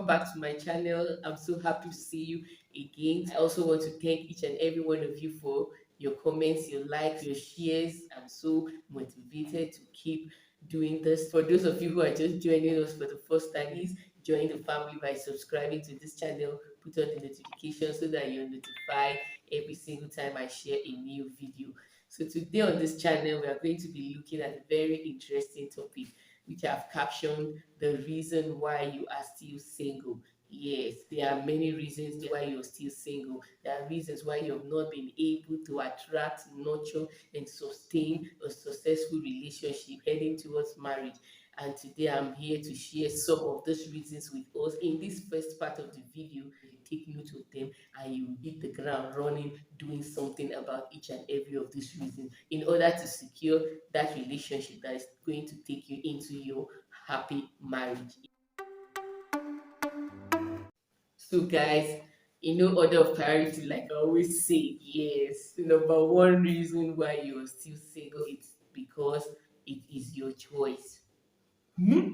welcome back to my channel. I'm so happy to see you again. I also want to thank each and every one of you for your comments, your likes, your shares. I'm so motivated to keep doing this. For those of you who are just joining us for the first time, please join the family by subscribing to this channel. Put on the notification so that you're notified every single time I share a new video. So today on this channel, we are going to be looking at a very interesting topic which I've captioned the reason why you are still single. Yes, there are many reasons why you're still single. There are reasons why you've not been able to attract, nurture, and sustain a successful relationship heading towards marriage. And today I'm here to share some of those reasons with us. In this first part of the video, you take note of them and you hit the ground running, doing something about each and every of these reasons in order to secure that relationship that is going to take you into your happy marriage. So, guys, in no order of priority, like I always say, yes, number one reason why you're still single is because it is your choice. Hmm?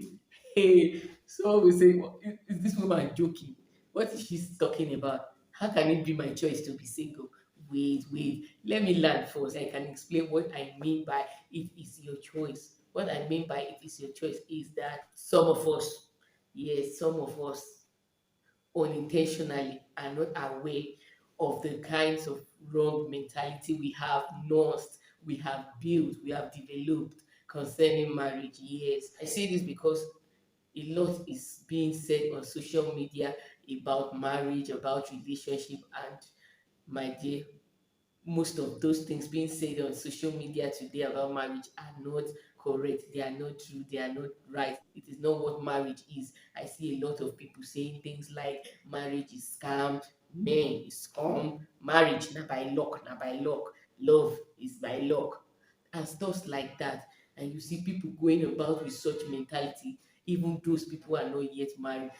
Hey, so we say, is this woman joking? What is she talking about? How can it be my choice to be single? Wait, let me learn first. I can explain what I mean by it is your choice. What I mean by it is your choice is that some of us, yes, some of us unintentionally are not aware of the kinds of wrong mentality we have nursed, we have built, we have developed concerning marriage. Yes, I say this because a lot is being said on social media about marriage, about relationship, and my dear, most of those things being said on social media today about marriage are not correct. They are not true. They are not right. It is not what marriage is. I see a lot of people saying things like marriage is scam, men is scum, marriage na by luck, na by luck, love is by luck, and stuff like that. And you see people going about with such mentality, even those people are not yet married,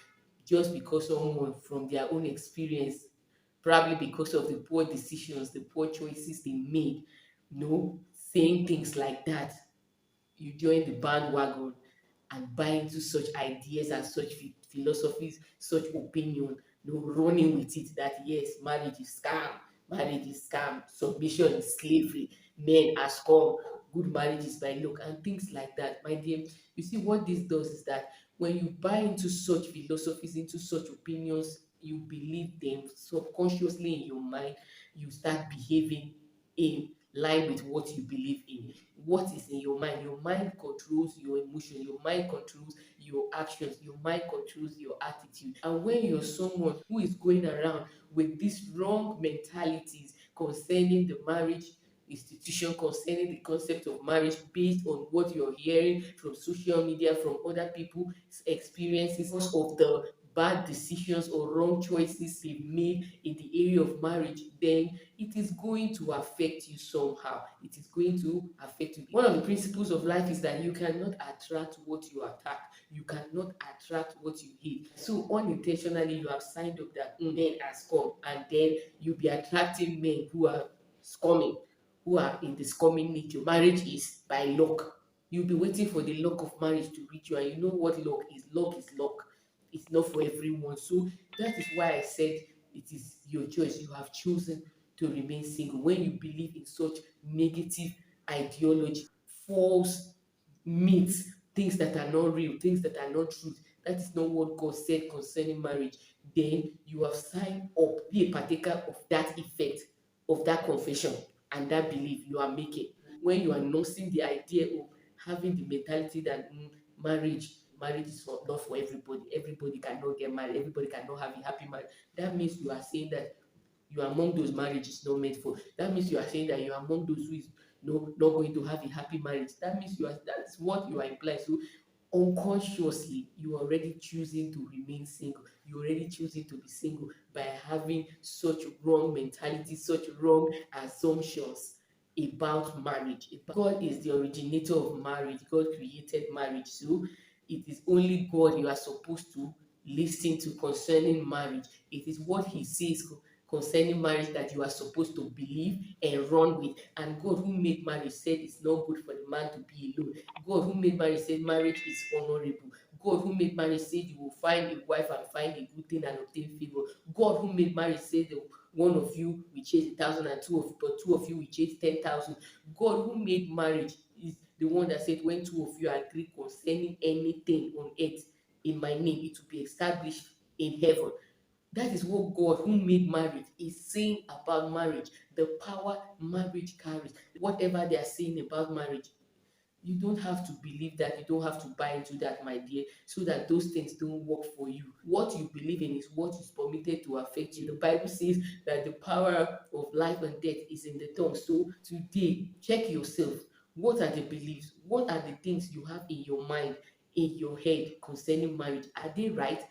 just because someone from their own experience, probably because of the poor decisions, the poor choices they made, saying things like that, you join the bandwagon and buy into such ideas and such philosophies, such opinion, running with it that yes, marriage is scam, submission is slavery, men are scum, good marriage is by luck, and things like that. My dear, you see what this does is that when you buy into such philosophies, into such opinions, you believe them subconsciously in your mind, you start behaving in line with what you believe in. What is in your mind? Your mind controls your emotion, your mind controls your actions, your mind controls your attitude. And when you're someone who is going around with these wrong mentalities concerning the marriage institution, concerning the concept of marriage, based on what you're hearing from social media, from other people's experiences, because of the bad decisions or wrong choices they've made in the area of marriage, then it is going to affect you somehow. It is going to affect you. One of the principles of life is that you cannot attract what you attack. You cannot attract what you hate. So unintentionally, you have signed up that men are scum, and then you'll be attracting men who are scumming, who are in the scumming nature. Marriage is by luck. You'll be waiting for the luck of marriage to reach you, and you know what luck is. Luck is luck. It's not for everyone. So that is why I said it is your choice. You have chosen to remain single. When you believe in such negative ideology, false myths, things that are not real, things that are not truth, that is not what God said concerning marriage, then you have signed up, be a partaker of that effect, of that confession and that belief you are making. When you are nursing the idea of having the mentality that marriage is not for everybody, everybody cannot get married, everybody cannot have a happy marriage, that means you are saying that you are among those marriages not meant for. That means you are saying that you are among those who is not going to have a happy marriage. That means that's what you are implying. So unconsciously, you are already choosing to remain single. You're already choosing to be single by having such wrong mentality, such wrong assumptions about marriage. God is the originator of marriage. God created marriage. So it is only God you are supposed to listen to concerning marriage. It is what He says concerning marriage that you are supposed to believe and run with. And God who made marriage said it's not good for the man to be alone. God who made marriage said marriage is honorable. God who made marriage said you will find a wife and find a good thing and obtain favor. God who made marriage said that one of you will chase 1,000 and but two of you will chase 10,000. God who made marriage is the one that said when two of you agree concerning anything on earth in my name, it will be established in heaven. That is what God, who made marriage, is saying about marriage. The power marriage carries. Whatever they are saying about marriage, you don't have to believe that, you don't have to buy into that, my dear, so that those things don't work for you. What you believe in is what is permitted to affect you. The Bible says that the power of life and death is in the tongue. So today, check yourself. What are the beliefs? What are the things you have in your mind, in your head concerning marriage? Are they right?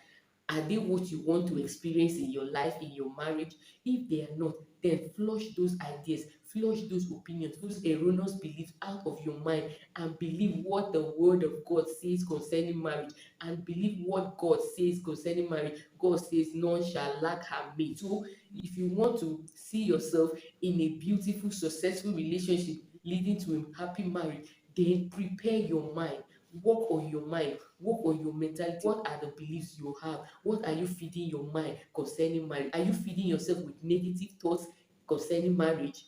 Are they what you want to experience in your life, in your marriage? If they are not, then flush those ideas, flush those opinions, those erroneous beliefs out of your mind, and believe what the word of God says concerning marriage, and believe what God says concerning marriage. God says, none shall lack her mate. So if you want to see yourself in a beautiful, successful relationship leading to a happy marriage, then prepare your mind. Work on your mind, work on your mentality. What are the beliefs you have? What are you feeding your mind concerning marriage? Are you feeding yourself with negative thoughts concerning marriage?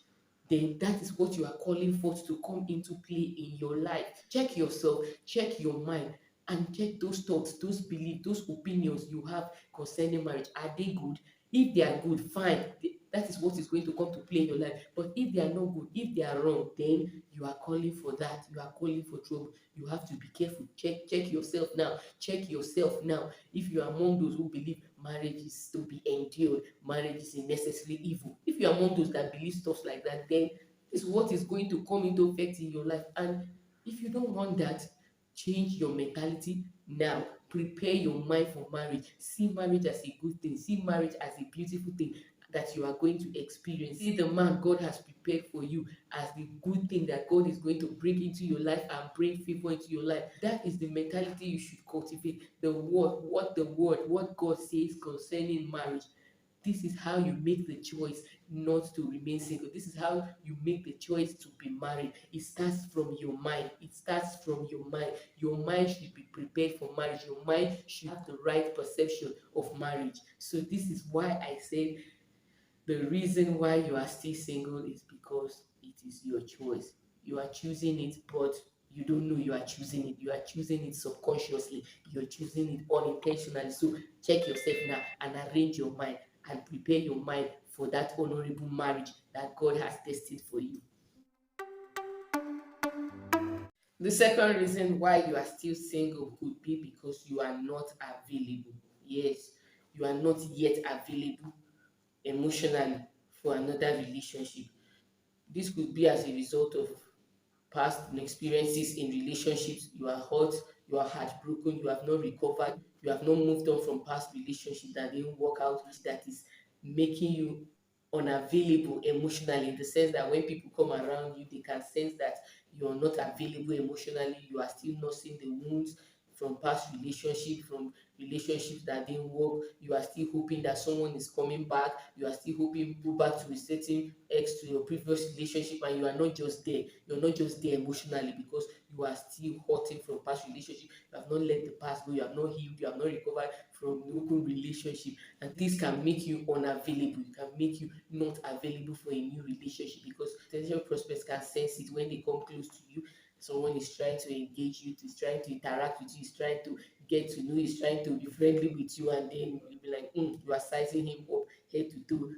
Then that is what you are calling forth to come into play in your life. Check yourself, check your mind, and check those thoughts, those beliefs, those opinions you have concerning marriage. Are they good? If they are good, fine. That is what is going to come to play in your life. But if they are not good, if they are wrong, then you are calling for that. You are calling for trouble. You have to be careful. Check yourself now. Check yourself now. If you are among those who believe marriage is to be endured, marriage is a necessary evil, if you are among those that believe stuff like that, then this is what is going to come into effect in your life. And if you don't want that, change your mentality now. Prepare your mind for marriage. See marriage as a good thing. See marriage as a beautiful thing that you are going to experience. See the man God has prepared for you as the good thing that God is going to bring into your life and bring favor into your life. That is the mentality you should cultivate. What God says concerning marriage. This is how you make the choice not to remain single. This is how you make the choice to be married. It starts from your mind. It starts from your mind. Your mind should be prepared for marriage. Your mind should have the right perception of marriage. So this is why I said the reason why you are still single is because it is your choice. You are choosing it, but you don't know you are choosing it. You are choosing it subconsciously. You're choosing it unintentionally. So check yourself now and arrange your mind and prepare your mind for that honorable marriage that God has destined for you. The second reason why you are still single could be because you are not available. Yes, you are not yet available emotionally for another relationship. This could be as a result of past experiences in relationships. You are hurt, you are heartbroken, you have not recovered, you have not moved on from past relationships that didn't work out, which that is making you unavailable emotionally, in the sense that when people come around you, they can sense that you are not available emotionally, you are still nursing the wounds from past relationships, from relationships that didn't work. You are still hoping that someone is coming back. You are still hoping to go back to a certain ex, to your previous relationship, and you are not just there. You're not just there emotionally because you are still hurting from past relationship. You have not let the past go. You have not healed. You have not recovered from broken relationship, and this can make you unavailable. It can make you not available for a new relationship because potential prospects can sense it when they come close to you. Someone is trying to engage you, is trying to interact with you, is trying to get to know you, is trying to be friendly with you, and then you'll be like, you are sizing him up head to toe,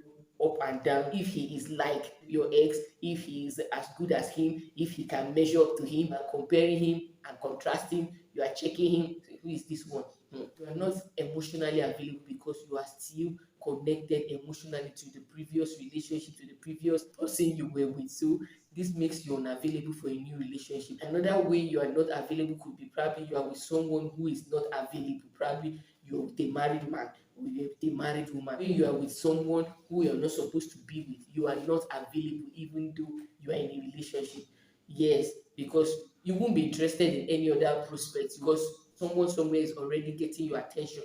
up and down. If he is like your ex, if he is as good as him, if he can measure up to him, and comparing him and contrasting, you are checking him. Who is this one? You are not emotionally available because you are still connected emotionally to the previous relationship, to the previous person you were with. So this makes you unavailable for a new relationship. Another way you are not available could be probably you are with someone who is not available. Probably you're with a married man or you're with a married woman. When you are with someone who you're not supposed to be with, you are not available even though you are in a relationship. Yes, because you won't be interested in any other prospects because someone somewhere is already getting your attention.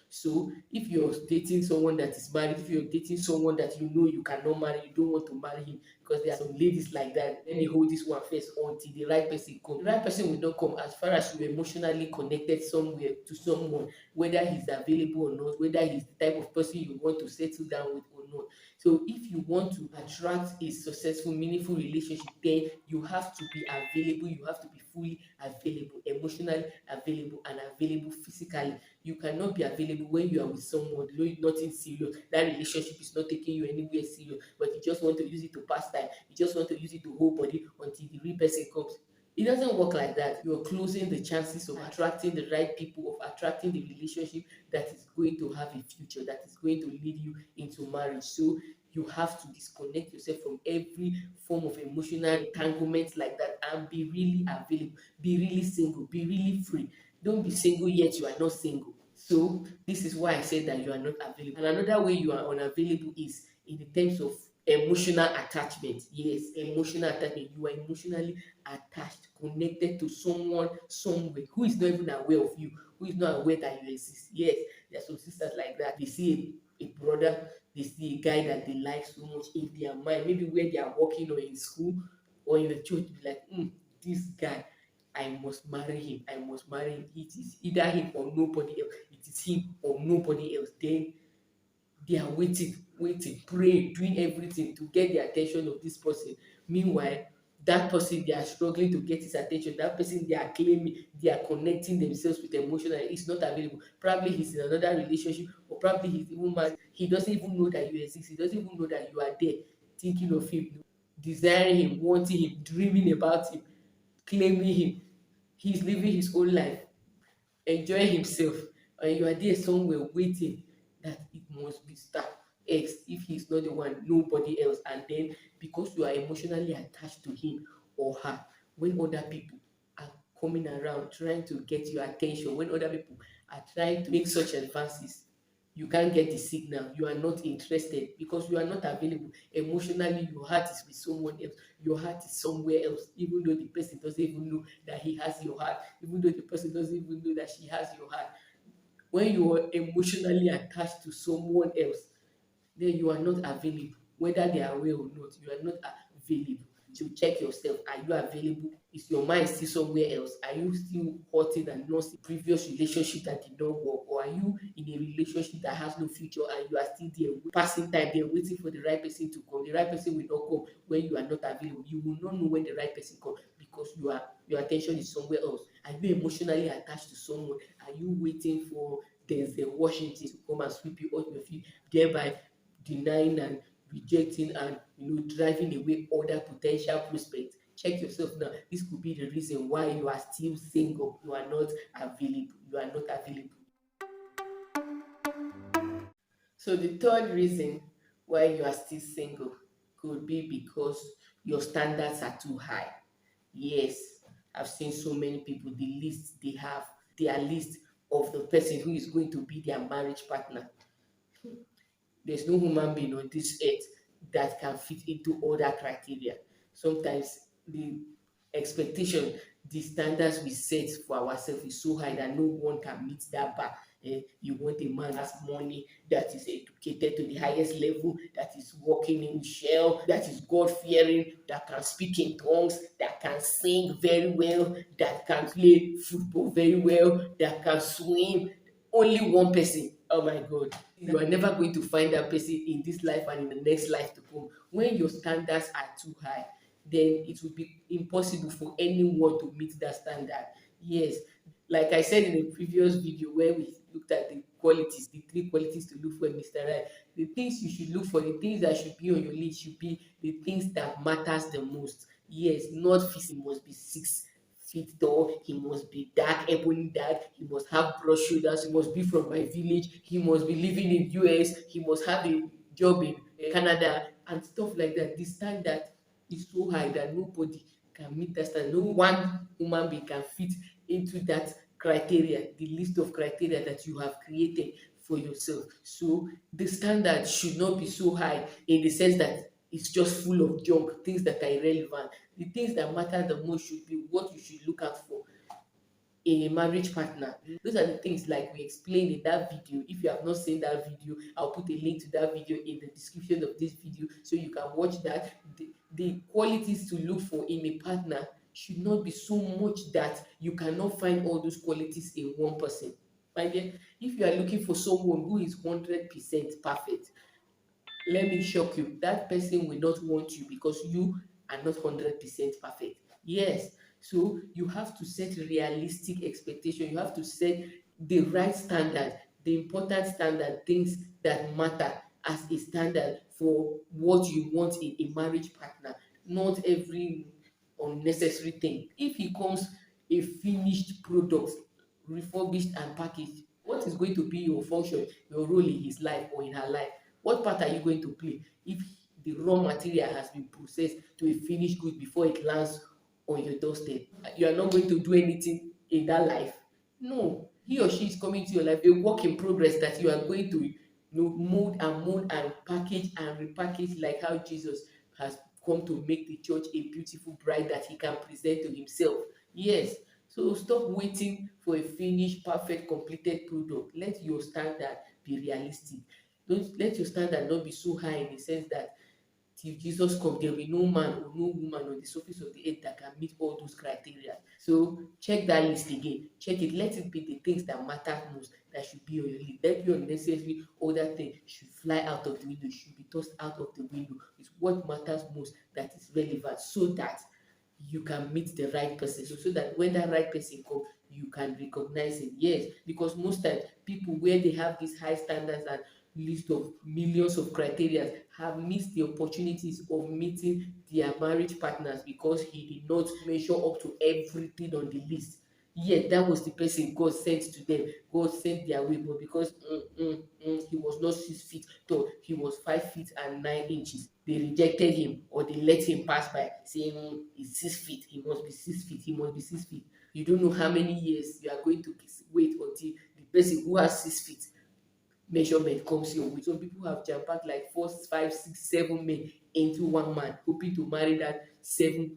So if you're dating someone that is married, if you're dating someone that you know you cannot marry, you don't want to marry him, because there are some ladies like that. Let me hold this one first until the right person come. The right person will not come as far as you emotionally connected somewhere to someone, whether he's available or not, whether he's the type of person you want to settle down with or not. So if you want to attract a successful, meaningful relationship, then you have to be available. You have to be fully available, emotionally available, and available physically. You cannot be available when you are with someone, nothing serious. That relationship is not taking you anywhere serious, but you just want to use it to pass time. You just want to use it to hold body until the real person comes. It doesn't work like that. You're closing the chances of attracting the right people, of attracting the relationship that is going to have a future, that is going to lead you into marriage. So you have to disconnect yourself from every form of emotional entanglement like that and be really available, be really single, be really free. Don't be single yet you are not single. So this is why I said that you are not available. And another way you are unavailable is in the terms of emotional attachment. Yes, emotional attachment. You are emotionally attached, connected to someone somewhere who is not even aware of you, who is not aware that you exist. Yes, there are some sisters like that. They see a brother, they see a guy that they like so much in their mind, maybe where they are working or in school or in the church, be like, this guy, I must marry him. I must marry him. It is either him or nobody else. It is him or nobody else. Then they are waiting, praying, doing everything to get the attention of this person. Meanwhile, that person they are struggling to get his attention. That person they are claiming, they are connecting themselves with emotion and it's not available. Probably he's in another relationship, or probably he's even married. He doesn't even know that you exist. He doesn't even know that you are there, thinking of him, desiring him, wanting him, dreaming about him, claiming him. He's living his own life, enjoying himself, and you are there somewhere waiting that it must be star X. If he's not the one, nobody else. And then because you are emotionally attached to him or her, when other people are coming around trying to get your attention, when other people are trying to make such advances, you can't get the signal. You are not interested because you are not available emotionally. Your heart is with someone else. Your heart is somewhere else, even though the person doesn't even know that he has your heart, even though the person doesn't even know that she has your heart. When you are emotionally attached to someone else, then you are not available, whether they are aware or not. You are not available. So check yourself. Are you available? Is your mind still somewhere else? Are you still hurting and lost in previous relationship that did not work? Or are you in a relationship that has no future and you are still there passing time there waiting for the right person to come? The right person will not come when you are not available. You will not know when the right person comes because your attention is somewhere else. Are you emotionally attached to someone? Are you waiting for Denzel Washington to come and sweep you off your feet, thereby denying and rejecting and driving away other potential prospects? Check yourself now. This could be the reason why you are still single. You are not available. You are not available. So the third reason why you are still single could be because your standards are too high. Yes, I've seen so many people, the list they have, their list of the person who is going to be their marriage partner. There's no human being on this earth that can fit into all that criteria. Sometimes the expectation, the standards we set for ourselves is so high that no one can meet that bar. You want a man that has money, that is educated to the highest level, that is working in Shell, that is God fearing, that can speak in tongues, that can sing very well, that can play football very well, that can swim. Only one person. Oh my God. You are never going to find that person in this life and in the next life to come. When your standards are too high, then it will be impossible for anyone to meet that standard. Yes, like I said in the previous video where we looked at the qualities, the three qualities to look for in Mr. Right, the things you should look for, the things that should be on your list should be the things that matters the most. Yes, not physical. He must be 6 feet tall, he must be dark, ebony dark, he must have broad shoulders, he must be from my village, he must be living in US, he must have a job in Canada and stuff like that. The standard is so high that nobody can meet that standard. No one human being can fit into that criteria, the list of criteria that you have created for yourself. So the standard should not be so high in the sense that it's just full of junk, things that are irrelevant. The things that matter the most should be what you should look out for a marriage partner. Those are the things like we explained in that video. If you have not seen that video, I'll put a link to that video in the description of this video so you can watch that. The qualities to look for in a partner should not be so much that you cannot find all those qualities in one person. My dear, if you are looking for someone who is 100% perfect, let me shock you, that person will not want you because you are not 100% perfect. Yes, so you have to set realistic expectation. You have to set the right standard, the important standard, things that matter as a standard for what you want in a marriage partner, not every unnecessary thing. If he comes a finished product, refurbished and packaged, what is going to be your function, your role in his life or in her life? What part are you going to play if the raw material has been processed to a finished good before it lands on your doorstep? You are not going to do anything in that life. No, he or she is coming to your life, a work in progress that you are going to, mold and package and repackage, like how Jesus has come to make the church a beautiful bride that he can present to himself. Yes, so stop waiting for a finished, perfect, completed product. Let your standard be realistic. Don't let your standard not be so high in the sense that till Jesus come, there will be no man or no woman on the surface of the earth that can meet all those criteria. So check that list again. Check it. Let it be the things that matter most that should be on your list. Let your unnecessary other thing should fly out of the window, should be tossed out of the window. It's what matters most that is relevant, so that you can meet the right person, so that when that right person come, you can recognize him. Yes, because most times people where they have these high standards and list of millions of criteria have missed the opportunities of meeting their marriage partners because he did not measure up to everything on the list. Yet that was the person God sent to them. God sent their way, but because he was not 6 feet tall, he was 5 feet and 9 inches. They rejected him, or they let him pass by, saying, he's 6 feet, he must be 6 feet, he must be 6 feet. You don't know how many years you are going to wait until the person who has 6 feet measurement comes your way. Some people have jam packed like 4, 5, 6, 7 men into one man, hoping to marry that 7,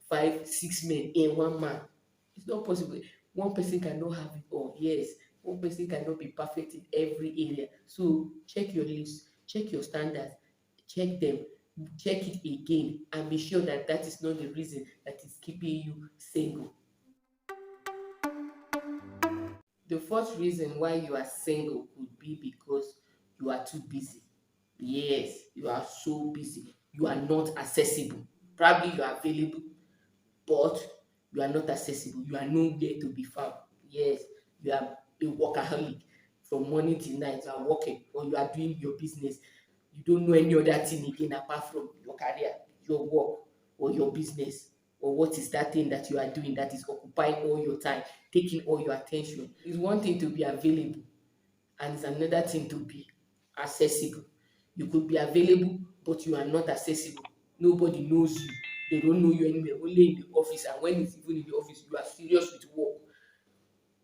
5, 6 men in one man. It's not possible. One person cannot have it all. Yes, one person cannot be perfect in every area. So check your list, check your standards, check them, check it again, and be sure that that is not the reason that is keeping you single. The first reason why you are single could be because you are too busy. Yes, you are so busy. You are not accessible. Probably you are available, but you are not accessible. You are nowhere to be found. Yes, you are a workaholic. From morning till night, you are working or you are doing your business. You don't know any other thing again apart from your career, your work, or your business. Or what is that thing that you are doing that is occupying all your time, taking all your attention? It's one thing to be available, and it's another thing to be accessible. You could be available, but you are not accessible. Nobody knows you. They don't know you anywhere, only in the office. And when it's even in the office, you are serious with work.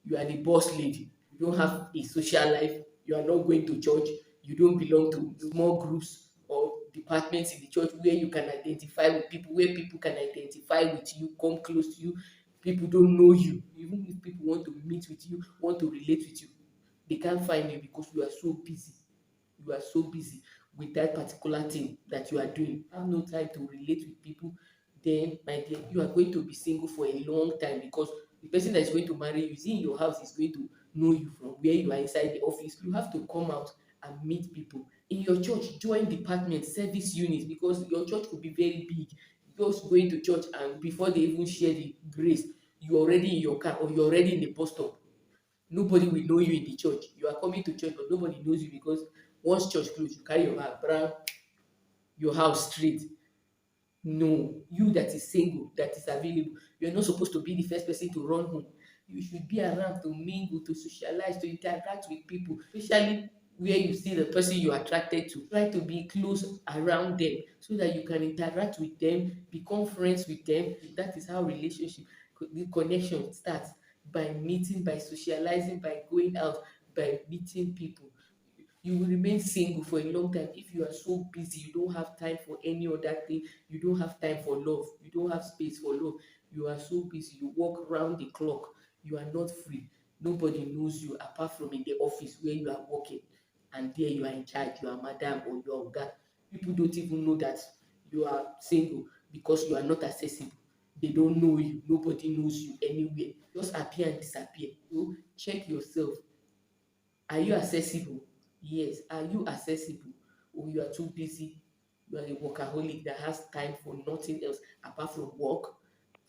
You are the boss lady. You don't have a social life. You are not going to church. You don't belong to small groups or departments in the church where you can identify with people, where people can identify with you, come close to you. People don't know you. Even if people want to meet with you, want to relate with you, they can't find you because you are so busy. You are so busy with that particular thing that you are doing. You have no time to relate with people. Then, my dear, you are going to be single for a long time because the person that is going to marry you is in your house, is going to know you from where you are inside the office. You have to come out and meet people. In your church, join departments, service units, because your church could be very big. Just going to church and before they even share the grace, you're already in your car or you're already in the bus stop. Nobody will know you in the church. You are coming to church, but nobody knows you because once church close, you carry your bag, bra, your house straight. No, you that is single, that is available, you're not supposed to be the first person to run home. You should be around to mingle, to socialize, to interact with people, especially where you see the person you're attracted to. Try to be close around them so that you can interact with them, become friends with them. That is how relationship, the connection starts, by meeting, by socializing, by going out, by meeting people. You will remain single for a long time if you are so busy. You don't have time for any other thing. You don't have time for love. You don't have space for love. You are so busy. You work round the clock. You are not free. Nobody knows you apart from in the office where you are working, and there you are in charge, you are madam or you are oga. People don't even know that you are single because you are not accessible. They don't know you, nobody knows you anywhere. Just appear and disappear. So check yourself. Are you accessible? Yes. Are you accessible? Or you are too busy? You are a workaholic that has time for nothing else apart from work.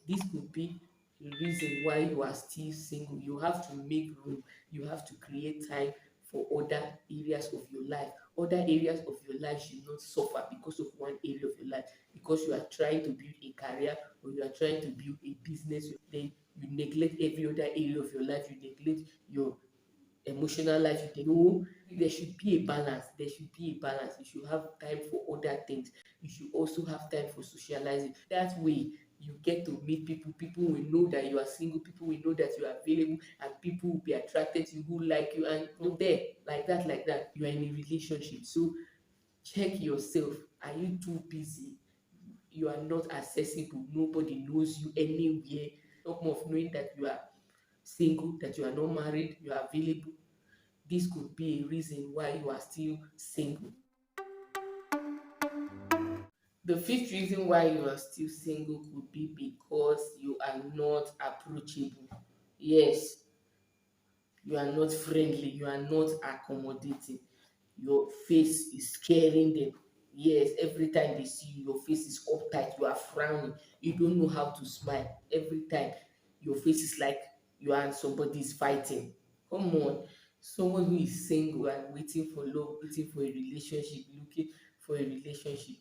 This could be the reason why you are still single. You have to make room. You have to create time for other areas of your life. Other areas of your life should not suffer because of one area of your life. Because you are trying to build a career or you are trying to build a business, then you neglect every other area of your life. You neglect your emotional life. You know, there should be a balance. There should be a balance. You should have time for other things. You should also have time for socializing. That way you get to meet people. People will know that you are single. People will know that you are available, and people will be attracted to you, who like you, and from there, like that, you are in a relationship. So check yourself. Are you too busy? You are not accessible. Nobody knows you anywhere. Talk more of knowing that you are single, that you are not married, you are available. This could be a reason why you are still single. The fifth reason why you are still single could be because you are not approachable. Yes, you are not friendly, you are not accommodating. Your face is scaring them. Yes, every time they see you, your face is uptight, you are frowning, you don't know how to smile. Every time your face is like you and somebody is fighting. Come on, someone who is single and waiting for love, waiting for a relationship, looking for a relationship,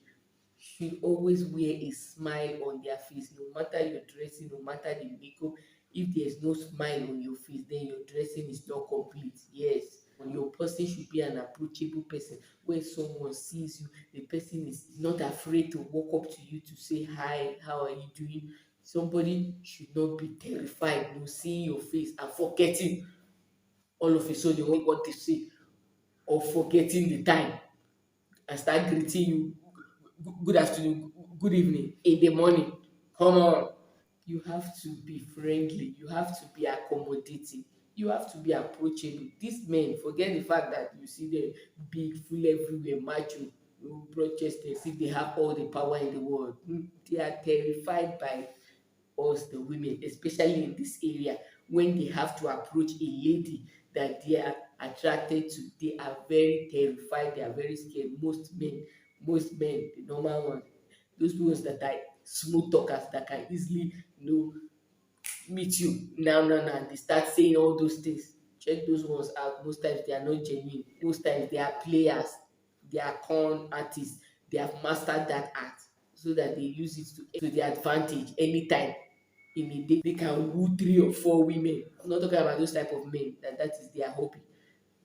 should always wear a smile on their face, no matter your dressing, no matter the makeup. If there's no smile on your face, then your dressing is not complete. Yes, and your person should be an approachable person. When someone sees you, the person is not afraid to walk up to you to say hi, how are you doing. Somebody should not be terrified, seeing your face and forgetting all of a sudden what they say, or forgetting the time and start greeting you good afternoon, good evening, in the morning. Come on. You have to be friendly, you have to be accommodating, you have to be approachable. These men, forget the fact that you see them big, full everywhere, macho, broad chested, as if they have all the power in the world. They are terrified by us, the women, especially in this area, when they have to approach a lady that they are attracted to. They are very terrified, they are very scared. Most men, the normal ones, those ones that are smooth talkers, that can easily, meet you now, and they start saying all those things. Check those ones out. Most times they are not genuine. Most times they are players, they are con artists. They have mastered that art so that they use it to their advantage. Anytime in a day, they can woo 3 or 4 women. I'm not talking about those type of men that is their hobby,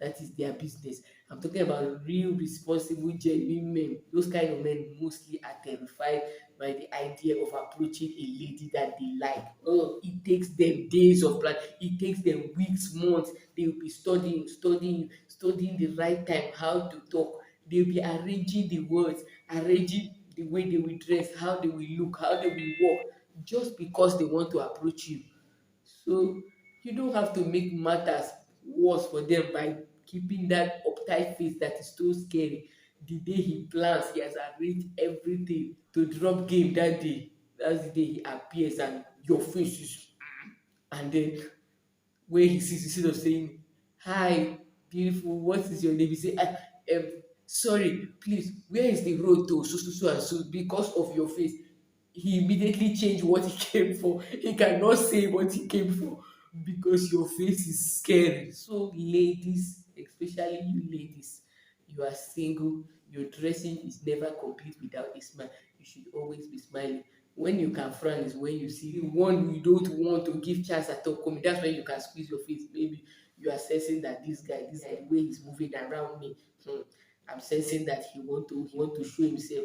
that is their business. I'm talking about real, responsible, genuine men. Those kind of men mostly are terrified by the idea of approaching a lady that they like. Oh, it takes them days of plan. It takes them weeks, months. They will be studying the right time, how to talk. They'll be arranging the words, arranging the way they will dress, how they will look, how they will walk, just because they want to approach you. So you don't have to make matters worse for them by keeping that uptight face that is so scary. The day he plans, he has arranged everything to drop game that day. That's the day he appears and your face is, and then when he sees, instead of saying, "Hi, beautiful, what is your name?" He say, sorry, please, where is the road to so and so?" Because of your face, he immediately change what he came for. He cannot say what he came for because your face is scary. So ladies, especially you ladies, you are single, your dressing is never complete without a smile. You should always be smiling. When you can frown is when you see the one you don't want to give chance at all coming. That's when you can squeeze your face. Maybe you are sensing that this guy, the way he's moving around me, I'm sensing that he want to show himself.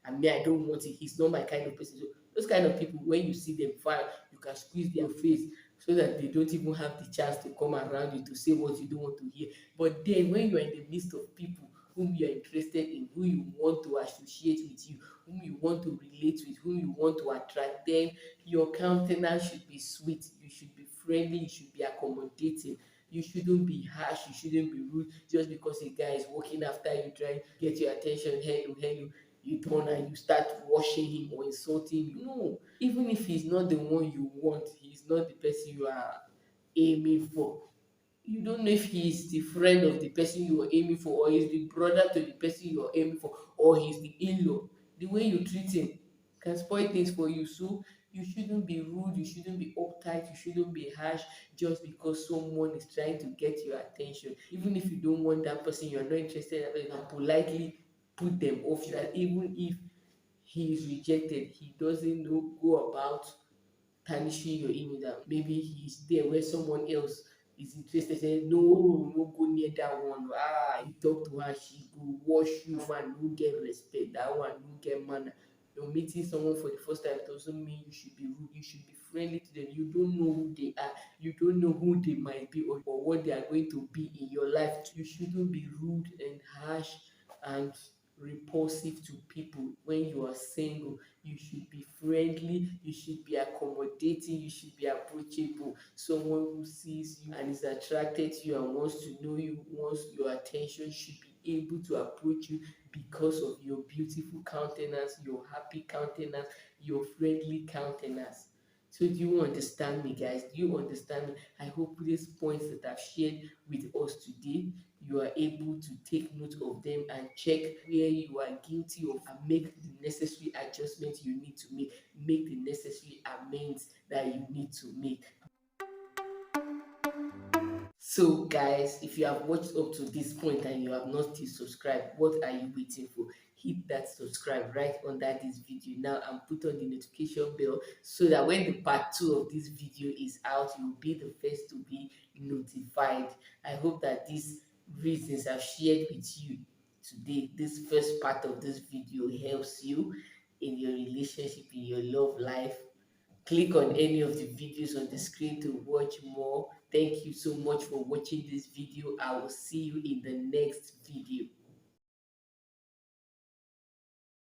And me, I don't want it. He's not my kind of person. So those kind of people, when you see them fine, you can squeeze their face so that they don't even have the chance to come around you to say what you don't want to hear. But then when you are in the midst of people whom you are interested in, who you want to associate with you, whom you want to relate with, whom you want to attract, then your countenance should be sweet. You should be friendly, you should be accommodating. You shouldn't be harsh, you shouldn't be rude just because a guy is walking after you, trying to get your attention. Hello, hello. You turn and you start washing him or insulting him. No, even if he's not the one you want, he's not the person you are aiming for. You don't know if he is the friend of the person you are aiming for, or he's the brother to the person you are aiming for, or he's the in-law. The way you treat him can spoil things for you. So you shouldn't be rude, you shouldn't be uptight, you shouldn't be harsh just because someone is trying to get your attention. Even if you don't want that person, you're not interested in that person, you can politely put them off, so that even if he is rejected, he doesn't know go about tarnishing your image, that maybe he's there where someone else is interested. Say no, no go near that one. You talk to her, she go wash you. Man no get respect, that one no get manner. You're meeting someone for the first time doesn't mean you should be rude, you should be friendly to them. You don't know who they are, you don't know who they might be, or what they are going to be in your life. You shouldn't be rude and harsh and repulsive to people. When you are single, you should be friendly, you should be accommodating, you should be approachable. Someone who sees you and is attracted to you and wants to know you, wants your attention, should be able to approach you because of your beautiful countenance, your happy countenance, your friendly countenance. So do you understand me, guys? Do you understand me? I hope these points that I've shared with us today, you are able to take note of them and check where you are guilty of, and make the necessary adjustments you need to make the necessary amends that you need to make. So guys, if you have watched up to this point and you have not still subscribed, what are you waiting for? Hit that subscribe right under this video now and put on the notification bell, so that when the part 2 of this video is out, you'll be the first to be notified. I hope that these reasons I've shared with you today, this first part of this video, helps you in your relationship, in your love life. Click on any of the videos on the screen to watch more. Thank you so much for watching this video. I will see you in the next